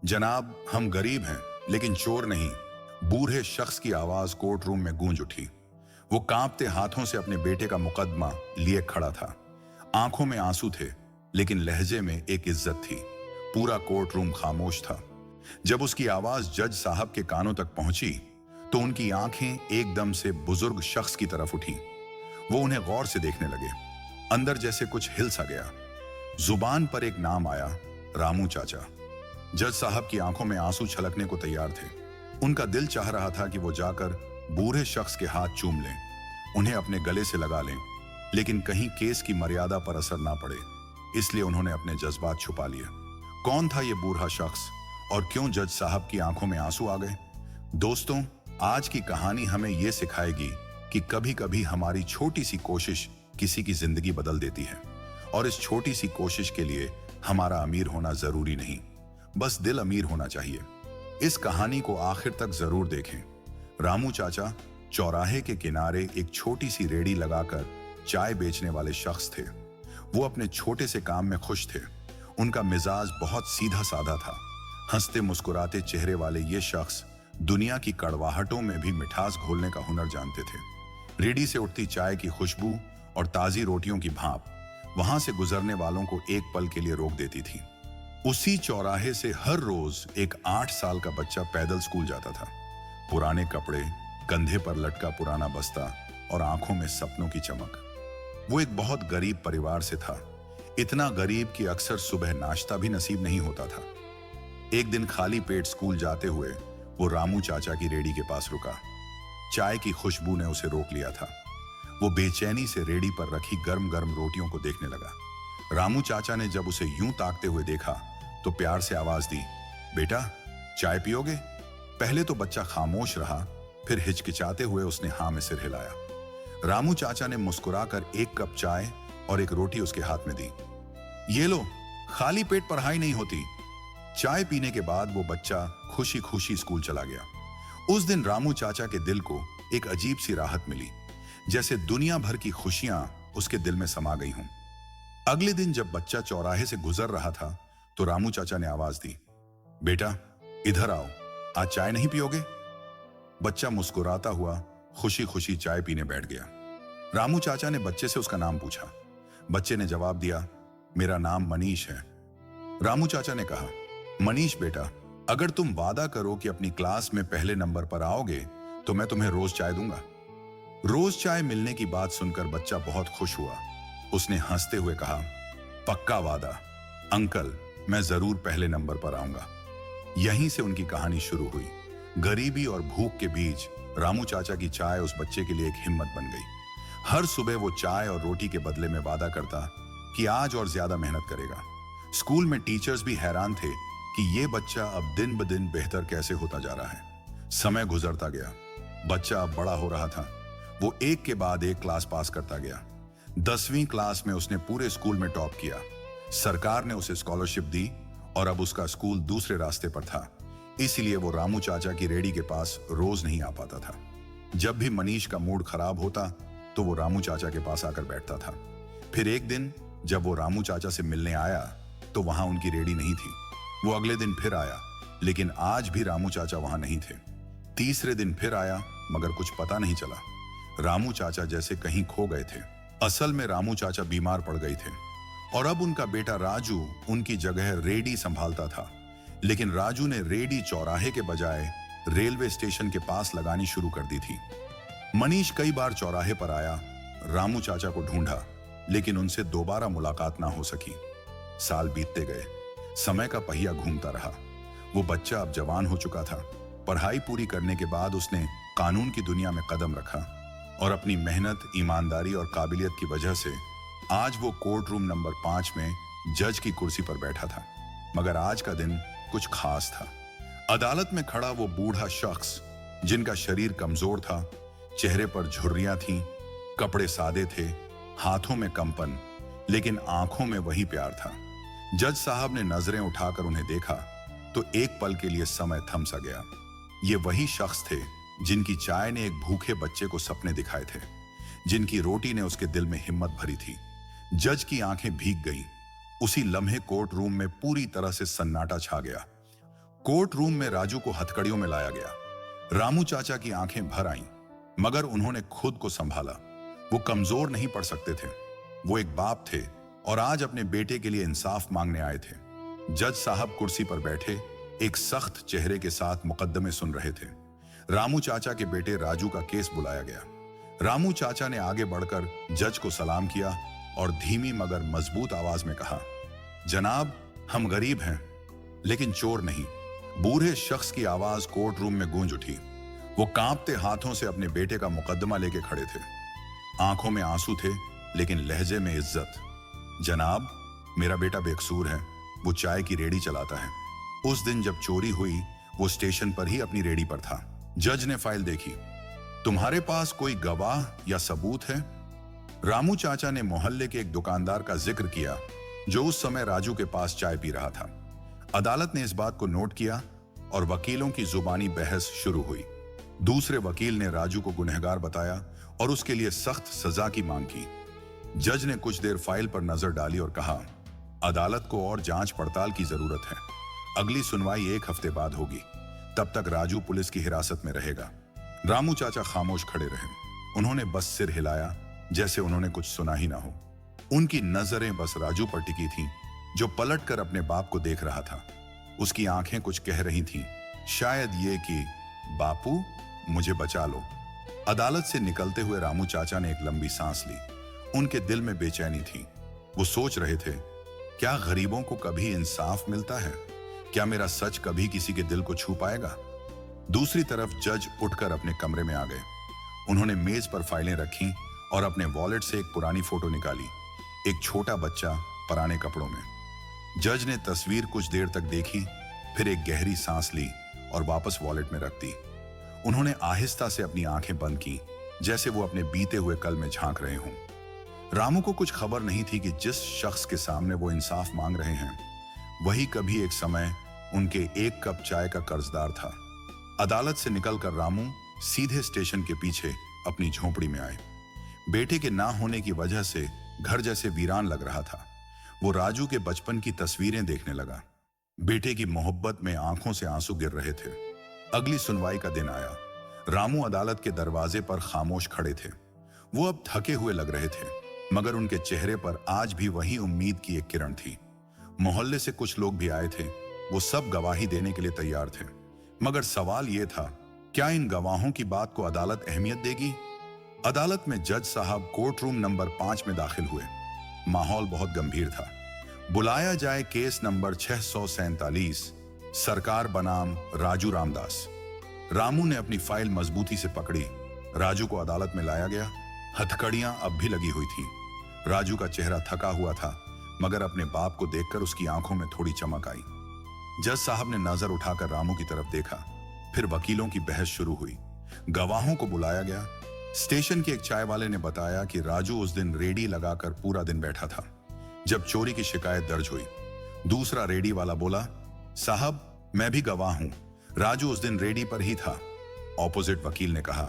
जनाब, हम गरीब हैं लेकिन चोर नहीं। बूढ़े शख्स की आवाज कोर्ट रूम में गूंज उठी। वो कांपते हाथों से अपने बेटे का मुकदमा लिए खड़ा था। आंखों में आंसू थे लेकिन लहजे में एक इज्जत थी। पूरा कोर्ट रूम खामोश था। जब उसकी आवाज जज साहब के कानों तक पहुंची तो उनकी आंखें एकदम से बुजुर्ग शख्स की तरफ उठी। वो उन्हें गौर से देखने लगे। अंदर जैसे कुछ हिल सा गया। जुबान पर एक नाम आया, रामू चाचा। जज साहब की आंखों में आंसू छलकने को तैयार थे। उनका दिल चाह रहा था कि वो जाकर बूढ़े शख्स के हाथ चूम लें, उन्हें अपने गले से लगा लें, लेकिन कहीं केस की मर्यादा पर असर ना पड़े, इसलिए उन्होंने अपने जज्बात छुपा लिए। कौन था ये बूढ़ा शख्स और क्यों जज साहब की आंखों में आंसू आ गए? दोस्तों, आज की कहानी हमें यह सिखाएगी कि कभी कभी हमारी छोटी सी कोशिश किसी की जिंदगी बदल देती है, और इस छोटी सी कोशिश के लिए हमारा अमीर होना जरूरी नहीं, बस दिल अमीर होना चाहिए। इस कहानी को आखिर तक जरूर देखें। रामू चाचा चौराहे के किनारे एक छोटी सी रेड़ी लगाकर चाय बेचने वाले शख्स थे। वो अपने छोटे से काम में खुश थे। उनका मिजाज बहुत सीधा साधा था। हंसते मुस्कुराते चेहरे वाले ये शख्स दुनिया की कड़वाहटों में भी मिठास घोलने का हुनर जानते थे। रेड़ी से उठती चाय की खुशबू और ताजी रोटियों की भाप वहां से गुजरने वालों को एक पल के लिए रोक देती थी। उसी चौराहे से हर रोज एक 8 साल का बच्चा पैदल स्कूल जाता था। पुराने कपड़े, कंधे पर लटका पुराना बस्ता और आंखों में सपनों की चमक। वो एक बहुत गरीब परिवार से था, इतना गरीब कि अक्सर सुबह नाश्ता भी नसीब नहीं होता था। एक दिन खाली पेट स्कूल जाते हुए वो रामू चाचा की रेड़ी के पास रुका। चाय की खुशबू ने उसे रोक लिया था। वो बेचैनी से रेड़ी पर रखी गर्म गर्म रोटियों को देखने लगा। रामू चाचा ने जब उसे यूं ताकते हुए देखा तो प्यार से आवाज दी, बेटा, चाय पियोगे? पहले तो बच्चा खामोश रहा, फिर हिचकिचाते हुए उसने हाँ में सिर हिलाया। रामू चाचा ने मुस्कुराकर एक कप चाय और एक रोटी उसके हाथ में दी। ये लो, खाली पेट पढ़ाई नहीं होती। चाय पीने के बाद वो बच्चा खुशी खुशी स्कूल चला गया। उस दिन रामू चाचा के दिल को एक अजीब सी राहत मिली, जैसे दुनिया भर की खुशियां उसके दिल में समा गई हों। अगले दिन जब बच्चा चौराहे से गुजर रहा था तो रामू चाचा ने आवाज दी, बेटा, इधर आओ, आज चाय नहीं पियोगे? बच्चा मुस्कुराता हुआ खुशी खुशी चाय पीने बैठ गया। रामू चाचा ने बच्चे से उसका नाम पूछा। बच्चे ने जवाब दिया, मेरा नाम मनीष है। रामू चाचा ने कहा, मनीष बेटा, अगर तुम वादा करो कि अपनी क्लास में पहले नंबर पर आओगे तो मैं तुम्हें रोज चाय दूंगा। रोज चाय मिलने की बात सुनकर बच्चा बहुत खुश हुआ। उसने हंसते हुए कहा, पक्का वादा अंकल, मैं जरूर पहले नंबर पर आऊंगा। यहीं से उनकी कहानी शुरू हुई। गरीबी और भूख के बीच रामू चाचा की चाय उस बच्चे के लिए एक हिम्मत बन गई। हर सुबह वो चाय और रोटी के बदले में वादा करता कि आज और ज्यादा मेहनत करेगा। स्कूल में टीचर्स भी हैरान थे कि ये बच्चा अब दिन ब दिन बेहतर कैसे होता जा रहा है। समय गुजरता गया, बच्चा अब बड़ा हो रहा था। वो एक के बाद एक क्लास पास करता गया। 10वीं क्लास में उसने पूरे स्कूल में टॉप किया। सरकार ने उसे स्कॉलरशिप दी और अब उसका स्कूल दूसरे रास्ते पर था, इसलिए वो रामू चाचा की रेड़ी के पास रोज नहीं आ पाता था। जब भी मनीष का मूड खराब होता तो वो रामू चाचा के पास आकर बैठता था। फिर एक दिन जब वो रामू चाचा से मिलने आया तो वहां उनकी रेड़ी नहीं थी। वो अगले दिन फिर आया, लेकिन आज भी रामू चाचा वहां नहीं थे। तीसरे दिन फिर आया, मगर कुछ पता नहीं चला। रामू चाचा जैसे कहीं खो गए थे। असल में रामू चाचा बीमार पड़ गए थे और अब उनका बेटा राजू उनकी जगह रेडी संभालता था। लेकिन राजू ने रेडी चौराहे के बजाय रेलवे स्टेशन के पास लगानी शुरू कर दी थी। मनीष कई बार चौराहे पर आया, रामू चाचा को ढूंढा, लेकिन उनसे दोबारा मुलाकात ना हो सकी। साल बीतते गए, समय का पहिया घूमता रहा। वो बच्चा अब जवान हो चुका था। पढ़ाई पूरी करने के बाद उसने कानून की दुनिया में कदम रखा और अपनी मेहनत, ईमानदारी और काबिलियत की वजह से आज वो कोर्ट रूम नंबर 5 में जज की कुर्सी पर बैठा था। मगर आज का दिन कुछ खास था। अदालत में खड़ा वो बूढ़ा शख्स, जिनका शरीर कमजोर था, चेहरे पर झुर्रियां थीं, कपड़े सादे थे, हाथों में कंपन, लेकिन आंखों में वही प्यार था। जज साहब ने नजरें उठाकर उन्हें देखा तो एक पल के लिए समय थम सा गया। ये वही शख्स थे जिनकी चाय ने एक भूखे बच्चे को सपने दिखाए थे, जिनकी रोटी ने उसके दिल में हिम्मत भरी थी। जज की आंखें भीग गईं। उसी लम्हे कोर्ट रूम में पूरी तरह से सन्नाटा छा गया। कोर्ट रूम में राजू को हथकड़ियों में लाया गया। रामू चाचा की आंखें भर आईं, मगर उन्होंने खुद को संभाला। वो कमजोर नहीं पड़ सकते थे। वो एक बाप थे और आज अपने बेटे के लिए इंसाफ मांगने आए थे। जज साहब कुर्सी पर बैठे एक सख्त चेहरे के साथ मुकद्दमे सुन रहे थे। रामू चाचा के बेटे राजू का केस बुलाया गया। रामू चाचा ने आगे बढ़कर जज को सलाम किया और धीमी मगर मजबूत आवाज में कहा, जनाब, हम गरीब हैं लेकिन चोर नहीं। बूढ़े शख्स की आवाज कोर्ट रूम में गूंज उठी। वो कांपते हाथों से अपने बेटे का मुकद्दमा लेके खड़े थे। आंखों में आंसू थे लेकिन लहजे में इज्जत। जनाब, मेरा बेटा बेकसूर है। वो चाय की रेडी चलाता है। उस दिन जब चोरी हुई वो स्टेशन पर ही अपनी रेडी पर था। जज ने फाइल देखी। तुम्हारे पास कोई गवाह या सबूत है? रामू चाचा ने मोहल्ले के एक दुकानदार का जिक्र किया जो उस समय राजू के पास चाय पी रहा था। अदालत ने इस बात को नोट किया और वकीलों की जुबानी बहस शुरू हुई। दूसरे वकील ने राजू को गुनहगार बताया और उसके लिए सख्त सजा की मांग की। जज ने कुछ देर फाइल पर नजर डाली और कहा, अदालत को और जांच पड़ताल की जरूरत है। अगली सुनवाई 1 हफ्ते बाद होगी। तब तक राजू पुलिस की हिरासत में रहेगा। रामू चाचा खामोश खड़े रहे। उन्होंने बस सिर हिलाया जैसे उन्होंने कुछ सुना ही ना हो। उनकी नजरें बस राजू पर टिकी थीं, जो पलटकर अपने बाप को देख रहा था। उसकी आंखें कुछ कह रही थीं, शायद ये कि बापू, मुझे बचा लो। अदालत से निकलते हुए रामू चाचा ने एक लंबी सांस ली। उनके दिल में बेचैनी थी। वो सोच रहे थे, क्या गरीबों को कभी इंसाफ मिलता है? क्या मेरा सच कभी किसी के दिल को छू पाएगा? दूसरी तरफ जज उठकर अपने कमरे में आ गए। उन्होंने मेज पर फाइलें रखी और अपने वॉलेट से एक पुरानी फोटो निकाली, एक छोटा बच्चा पुराने कपड़ों में। जज ने तस्वीर कुछ देर तक देखी, फिर एक गहरी सांस ली और वापस वॉलेट में रख दी। उन्होंने आहिस्ता से अपनी आंखें बंद की, जैसे वो अपने बीते हुए कल में झांक रहे हों। रामू को कुछ खबर नहीं थी कि जिस शख्स के सामने वो इंसाफ मांग रहे हैं, वही कभी एक समय उनके 1 कप चाय का कर्जदार था। अदालत से निकलकर रामू सीधे स्टेशन के पीछे अपनी झोपड़ी में आए। बेटे के ना होने की वजह से घर जैसे वीरान लग रहा था। वो राजू के बचपन की तस्वीरें देखने लगा। बेटे की मोहब्बत में आंखों से आंसू गिर रहे थे। अगली सुनवाई का दिन आया। रामू अदालत के दरवाजे पर खामोश खड़े थे। वो अब थके हुए लग रहे थे, मगर उनके चेहरे पर आज भी वही उम्मीद की एक किरण थी। मोहल्ले से कुछ लोग भी आए थे। वो सब गवाही देने के लिए तैयार थे, मगर सवाल यह था, क्या इन गवाहों की बात को अदालत अहमियत देगी? अदालत में जज साहब कोर्ट रूम नंबर 5 में दाखिल हुए। माहौल बहुत गंभीर था। बुलाया जाए केस नंबर 647, सरकार बनाम राजू रामदास। रामू ने अपनी फाइल मजबूती से पकड़ी। राजू को अदालत में लाया गया। हथकड़ियां अब भी लगी हुई थीं। राजू का चेहरा थका हुआ था, मगर अपने बाप को देखकर उसकी आंखों में थोड़ी चमक आई। जज साहब ने नजर उठाकर रामू की तरफ देखा। फिर वकीलों की बहस शुरू हुई। गवाहों को बुलाया गया। स्टेशन के एक चाय वाले ने बताया कि राजू उस दिन रेडी लगाकर पूरा दिन बैठा था जब चोरी की शिकायत दर्ज हुई। दूसरा रेडी वाला बोला, साहब, मैं भी गवाह हूं, राजू उस दिन रेडी पर ही था। ऑपोजिट वकील ने कहा,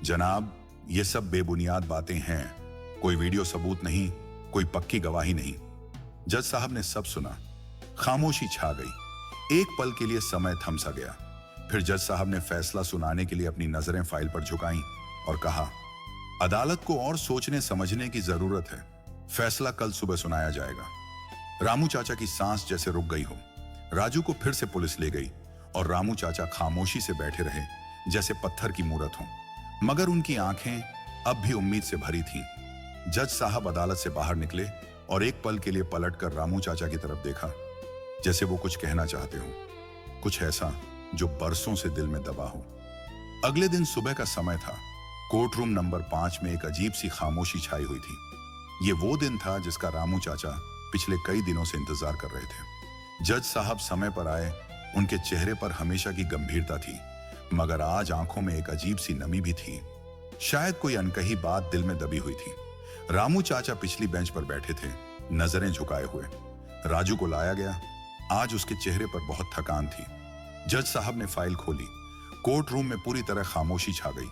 जनाब, ये सब बेबुनियाद बातें हैं। कोई वीडियो सबूत नहीं, कोई पक्की गवाही नहीं। जज साहब ने सब सुना। खामोशी छा गई। एक पल के लिए समय थम सा गया। फिर जज साहब ने फैसला सुनाने के लिए अपनी नजरें फाइल पर झुकाईं और कहा, अदालत को और सोचने समझने की जरूरत है। फैसला कल सुबह सुनाया जाएगा। रामू चाचा की सांस जैसे रुक गई हो। राजू को फिर से पुलिस ले गई और रामू चाचा खामोशी से बैठे रहे, जैसे पत्थर की मूरत हो, मगर उनकी आंखें अब भी उम्मीद से भरी थीं। जज साहब अदालत से बाहर निकले और एक पल के लिए पलटकर रामू चाचा की तरफ देखा, जैसे वो कुछ कहना चाहते हो, कुछ ऐसा जो बरसों से दिल में दबा हो। अगले दिन सुबह का समय था। कोर्ट रूम नंबर 5 में एक अजीब सी खामोशी छाई हुई थी। ये वो दिन था जिसका रामू चाचा पिछले कई दिनों से इंतजार कर रहे थे। जज साहब समय पर आए। उनके चेहरे पर हमेशा की गंभीरता थी, मगर आज आंखों में एक अजीब सी नमी भी थी। शायद कोई अनकही बात दिल में दबी हुई थी। रामू चाचा पिछली बेंच पर बैठे थे, नजरें झुकाए हुए। राजू को लाया गया। आज उसके चेहरे पर बहुत थकान थी। जज साहब ने फाइल खोली। कोर्ट रूम में पूरी तरह खामोशी छा गई।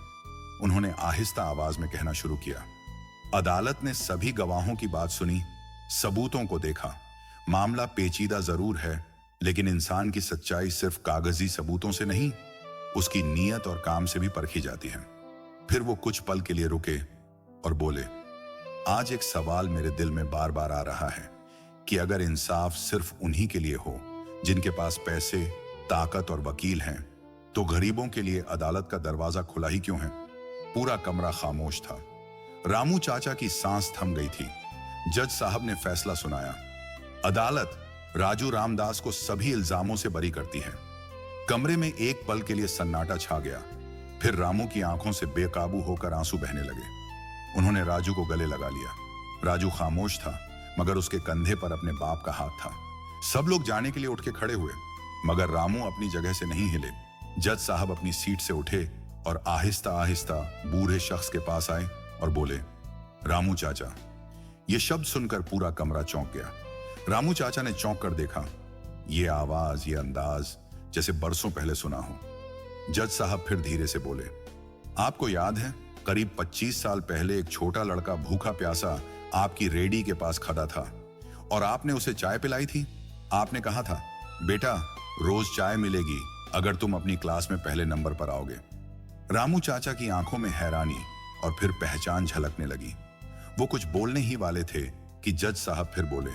उन्होंने आहिस्ता आवाज में कहना शुरू किया, अदालत ने सभी गवाहों की बात सुनी, सबूतों को देखा। मामला पेचीदा जरूर है, लेकिन इंसान की सच्चाई सिर्फ कागजी सबूतों से नहीं, उसकी नीयत और काम से भी परखी जाती है। फिर वो कुछ पल के लिए रुके और बोले, आज एक सवाल मेरे दिल में बार बार आ रहा है कि अगर इंसाफ सिर्फ उन्हीं के लिए हो जिनके पास पैसे, ताकत और वकील हैं, तो गरीबों के लिए अदालत का दरवाजा खुला ही क्यों है? पूरा कमरा खामोश था। रामू चाचा की सांस थम गई थी। जज साहब ने फैसला सुनाया। अदालत राजू रामदास को सभी इल्जामों से बरी करती है। कमरे में एक पल के लिए सन्नाटा छा गया। फिर रामू की आंखों से बेकाबू होकर आंसू बहने लगे। उन्होंने राजू को गले लगा लिया। राजू खामोश था, मगर उसके कंधे पर अपने बाप का हाथ था। सब लोग जाने के लिए उठ के खड़े हुए, मगर रामू अपनी जगह से नहीं हिले। जज साहब अपनी सीट से उठे और आहिस्ता आहिस्ता बूढ़े शख्स के पास आए और बोले, रामू चाचा। ये शब्द सुनकर पूरा कमरा चौंक गया। रामू चाचा ने चौंक कर देखा। ये आवाज, ये अंदाज जैसे बरसों पहले सुना हो। जज साहब फिर धीरे से बोले, आपको याद है करीब 25 साल पहले एक छोटा लड़का भूखा प्यासा आपकी रेडी के पास खड़ा था और आपने उसे चाय पिलाई थी? आपने कहा था, बेटा रोज चाय मिलेगी अगर तुम अपनी क्लास में पहले नंबर पर आओगे। रामू चाचा की आंखों में हैरानी और फिर पहचान झलकने लगी। वो कुछ बोलने ही वाले थे कि जज साहब फिर बोले,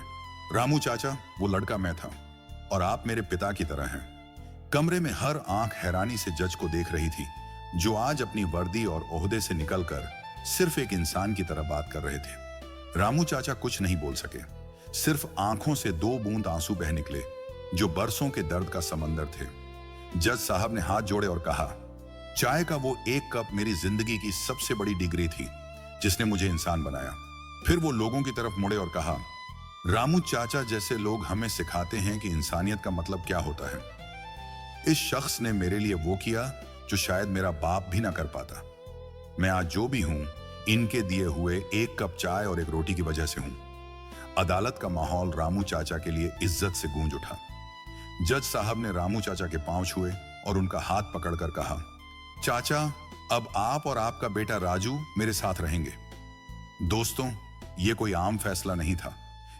रामू चाचा, वो लड़का मैं था और आप मेरे पिता की तरह हैं। कमरे में हर आंख हैरानी से जज को देख रही थी, जो आज अपनी वर्दी और ओहदे से निकलकर सिर्फ एक इंसान की तरह बात कर रहे थे। रामू चाचा कुछ नहीं बोल सके, सिर्फ आंखों से 2 बूंद आंसू बह निकले, जो बरसों के दर्द का समंदर थे। जज साहब ने हाथ जोड़े और कहा, चाय का वो एक कप मेरी जिंदगी की सबसे बड़ी डिग्री थी जिसने मुझे इंसान बनाया। फिर वो लोगों की तरफ मुड़े और कहा, रामू चाचा जैसे लोग हमें सिखाते हैं कि इंसानियत का मतलब क्या होता है। इस शख्स ने मेरे लिए वो किया जो शायद मेरा बाप भी ना कर पाता। मैं आज जो भी हूं, इनके दिए हुए एक कप चाय और एक रोटी की वजह से हूं। अदालत का माहौल रामू चाचा के लिए इज्जत से गूंज उठा। जज साहब ने रामू चाचा के पांव छुए और उनका हाथ पकड़कर कहा, चाचा, अब आप और आपका बेटा राजू मेरे साथ रहेंगे। दोस्तों, ये कोई आम फैसला नहीं था,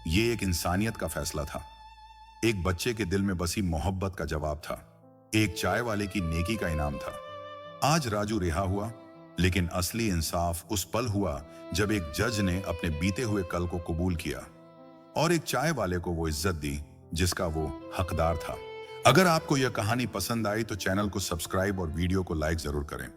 ये एक इंसानियत का फैसला था। एक बच्चे के दिल में बसी मोहब्बत का जवाब था, एक चाय वाले की नेकी का इनाम था। आज राजू रिहा हुआ, लेकिन असली इंसाफ उस पल हुआ जब एक जज ने अपने बीते हुए कल को कबूल किया और एक चाय वाले को वो इज्जत दी जिसका वो हकदार था। अगर आपको यह कहानी पसंद आई तो चैनल को सब्सक्राइब और वीडियो को लाइक जरूर करें।